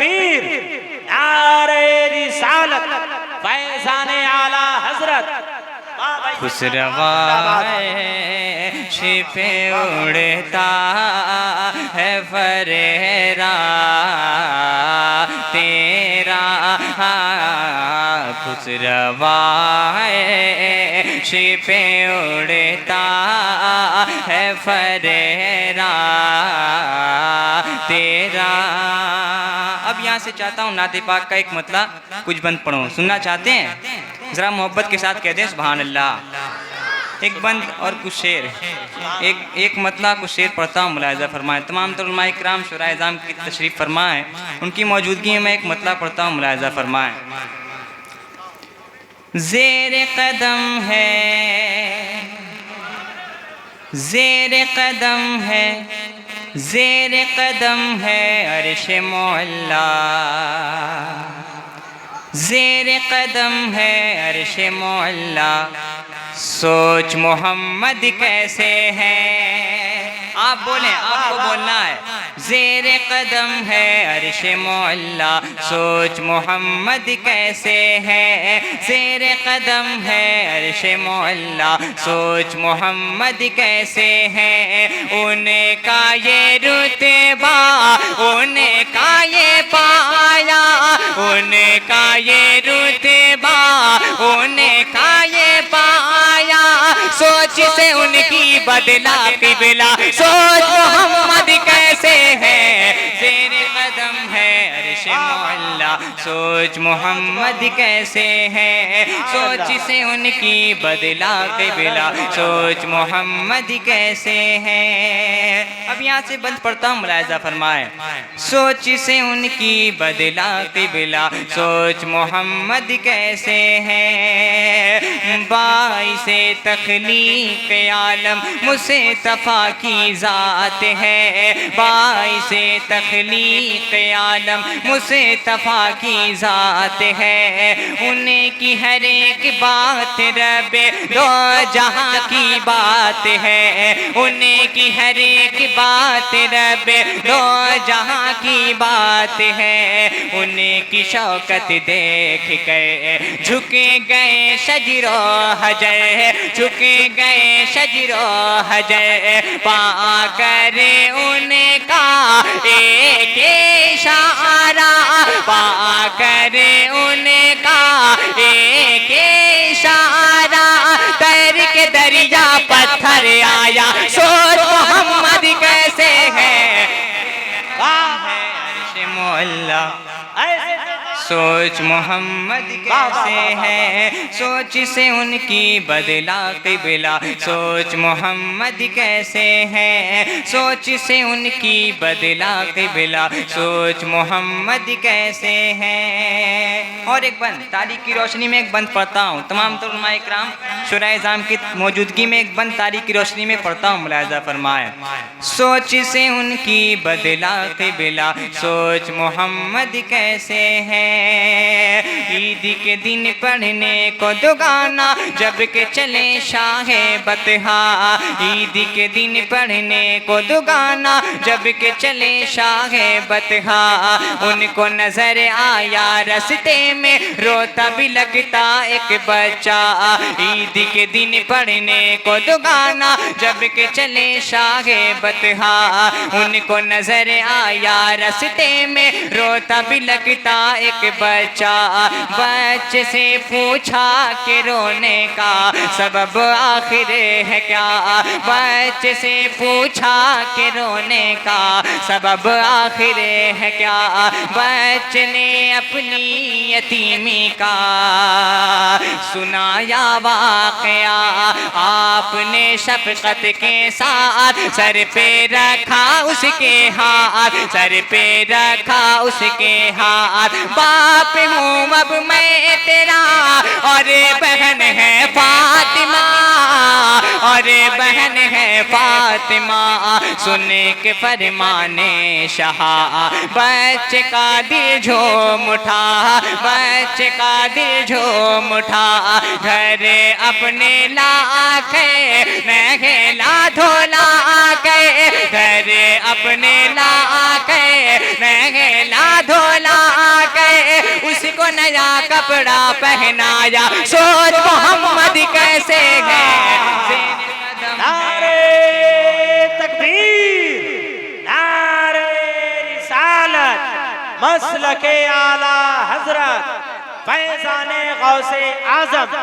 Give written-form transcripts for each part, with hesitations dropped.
تکبیر، نعرہ رسالت، فیضان اعلی حضرت۔ خسروا شپ اڑتا ہے فریرا تیرا، خسروا شپ اڑتا ہے فریرا تیرا۔ اب یہاں سے چاہتا ہوں نعت پاک کا ایک مطلب کچھ بند پڑھوں، سننا چاہتے ہیں؟ ذرا محبت کے ساتھ کہہ دیں سبحان اللہ۔ ایک بند اور کچھ شعر، ایک مطلع کچھ شعر پڑھتا ہوں، ملاحظہ فرمائیں۔ تمام تر علماء اکرام شورائے اعظام کی تشریف فرمائیں، ان کی موجودگی میں ایک مطلع پڑھتا ہوں، ملاحظہ فرمائیں۔ زیر قدم ہے، زیر قدم ہے، زیر قدم ہے عرش معلا، زیر قدم ہے عرش معلا، سوچ محمد کیسے ہے۔ آپ بولیں، آپ کو بولنا ہے۔ زیر قدم ہے عرش معلا، سوچ محمد کیسے ہے، زیر قدم ہے عرش معلا، سوچ محمد کیسے ہے۔ ان کا یہ رتبہ، ان کا یہ پایا، ان کا یہ رتبہ، ان کا یہ پایا، سوچ سے ان کی بدلا قبلہ، سوچ محمد کیسے ہے، زیر قدم ہے عرش معلا، سوچ محمد کیسے ہے، سوچ سے ان کی بدلا قبلہ، سوچ محمد کیسے ہے۔ اب یہاں سے بند پڑھتا ہوں، ملاحظہ فرمائیں۔ سوچ سے ان کی بدلا قبلہ، سوچ محمد کیسے ہے، باعث تخلیق عالم مصطفیٰ کی ذات ہے، باعث تخلیق عالم مصطفیٰ کی ذات ہے، ان کی ہر ایک بات رب دو جہاں کی بات ہے، ان کی ہر ایک بات رب دو جہاں کی بات ہے، ان کی شوکت دیکھ کر جھک گئے شجر و حجر، جھک گئے شجر و حجر، پا کر ان کا ایک اشارہ، پا کر ان کا ایک اشارہ، تیر کے دریا پتھر آیا، سوچ محمد کیسے ہے، عرش معلا، سوچ محمد کیسے ہے، سوچ سے ان کی بدلا قبلہ، سوچ محمد کیسے ہے، سوچ سے ان کی بدلا قبلہ، سوچ محمد کیسے ہے۔ اور ایک بند تاریخ کی روشنی میں ایک بند پڑھتا ہوں، تمام تر علماء اکرام شورائے اعظام کی موجودگی میں ایک بند تاریخ کی روشنی میں پڑھتا ہوں، ملاحظہ فرمائیں۔ سوچ سے ان کی بدلا قبلہ، سوچ محمد کیسے ہے، عید کے دن پڑھنے کو دگانا جب کہ چلے شاہ بطحا، عید کے دن پڑھنے کو دگانا جب کہ چلے شاہ بطحا، ان کو نظر آیا رستے میں روتا بھی لگتا ایک بچہ، عید کے دن پڑھنے کو دگانا جب کہ چلے شاہ بطحا، ان کو نظر آیا رستے میں روتا بھی لگتا ایک بچہ، بچے سے پوچھا کہ رونے کا سبب آخر ہے کیا، بچے سے پوچھا کہ رونے کا سبب آخر ہے کیا، بچے نے اپنی یتیمی کا سنایا واقعہ، آپ نے شفقت کے ساتھ سر پہ رکھا اس کے ہاتھ، سر پہ رکھا اس کے ہاتھ، باپ ہوں اب میں تیرا اور بہن ہے فاطمہ، اور بہن ہے فاطمہ، سنے کے فرمانے شاہ، بچے کا دل جھوم اٹھا، بچے کا دل جھوم اٹھا، گھر اپنے لا کے نہلا دھولا کے، گھر اپنے لا کے نہلا دھولا نیا کپڑا پہنایا سوچ محمد کیسے ہے زیر قدم نعرہ تکبیر نعرہ رسالت مسلک اعلی حضرت فیضان غوث اعظم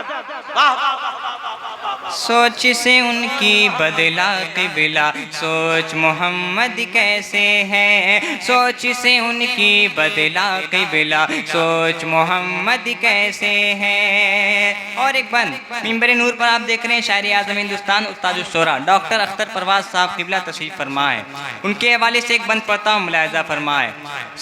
سوچ سے ان کی بدلا قبلہ سوچ محمد کیسے ہے سوچ سے ان کی بدلا قبلہ سوچ محمد کیسے ہے۔ اور ایک بند منبر نور پر آپ دیکھ رہے ہیں شاعر اعظم ہندوستان استاد الشورا ڈاکٹر اختر پرواز صاحب قبلہ تشریف فرمائے، ان کے حوالے سے ایک بند پڑھتا ہوں ملاحظہ فرمائے۔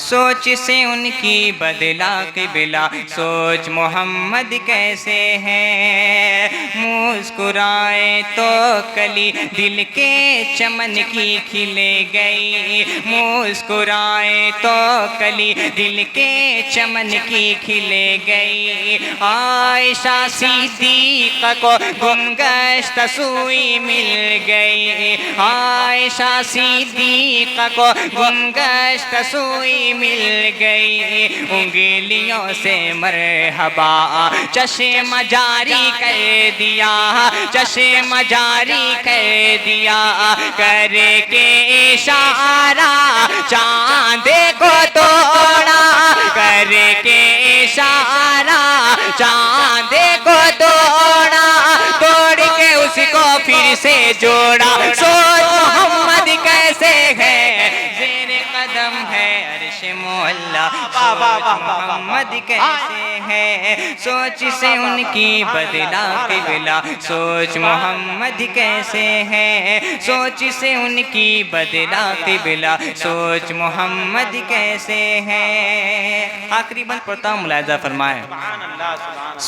سوچ سے ان کی بدلا قبلہ سوچ محمد کیسے ہے، مسکرائے تو کلی دل کے چمن کی کھلے گئی، مسکرائے تو کلی دل کے چمن کی کھلے گئی، عائشہ صدیقہ کو گمگشتہ سوئی مل گئی، عائشہ صدیقہ کو گمگشتہ سوئی مل گئی، انگلیوں سے مرحبا چشم جاری کر دیا، چشم جاری کر دیا، کر کے اشارہ چاند کو توڑا، کر کے اشارہ چاند کو توڑا، توڑ کے اس کو پھر سے جوڑا، سوچ محمد کیسے ہے زیر قدم ہے عرش مولا، سوچ محمد کیسے ہے، سوچ سے ان کی بدلا قبلہ سوچ محمد کیسے ہے، سوچ سے ان کی بدلا قبلہ سوچ محمد کیسے ہے۔ آخری بند پڑھتا ہوں ملاحظہ فرمائے۔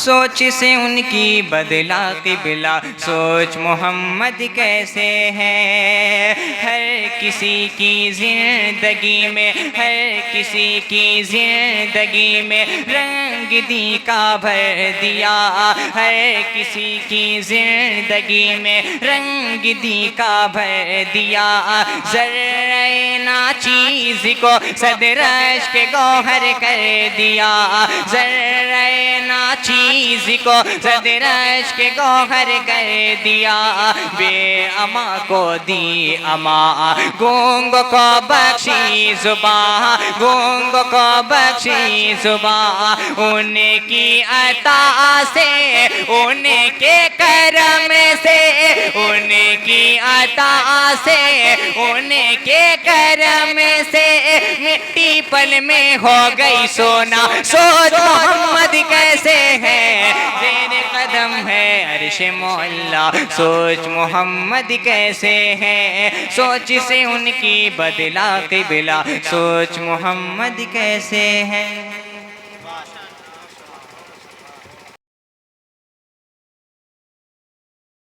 سوچ سے ان کی بدلا قبلہ سوچ محمد کیسے ہے، ہر کسی کی زندگی میں، ہر کسی کی زندگی میں رنگ دی کا بھر دیا، ہر کسی کی زندگی میں رنگ دی کا بھر دیا، ذرہ ناچیز کو صدر عشق گوہر کر دیا، ذرہ ناچیز کو صدر عشق گوہر کر دیا، بے اما کو دی اما، گونگ کو بخشی زباں، گونگ کو بخشی زباں، ان کی عطا سے، ان کے کرم سے، ان کی عطا سے، ان کے کرم سے مٹی پل میں ہو گئی سونا، سوچ محمد کیسے ہے زیر قدم ہے عرش مولا، سوچ محمد کیسے ہے، سوچ سے ان کی بدلا قبلہ سوچ محمد کیسے ہے۔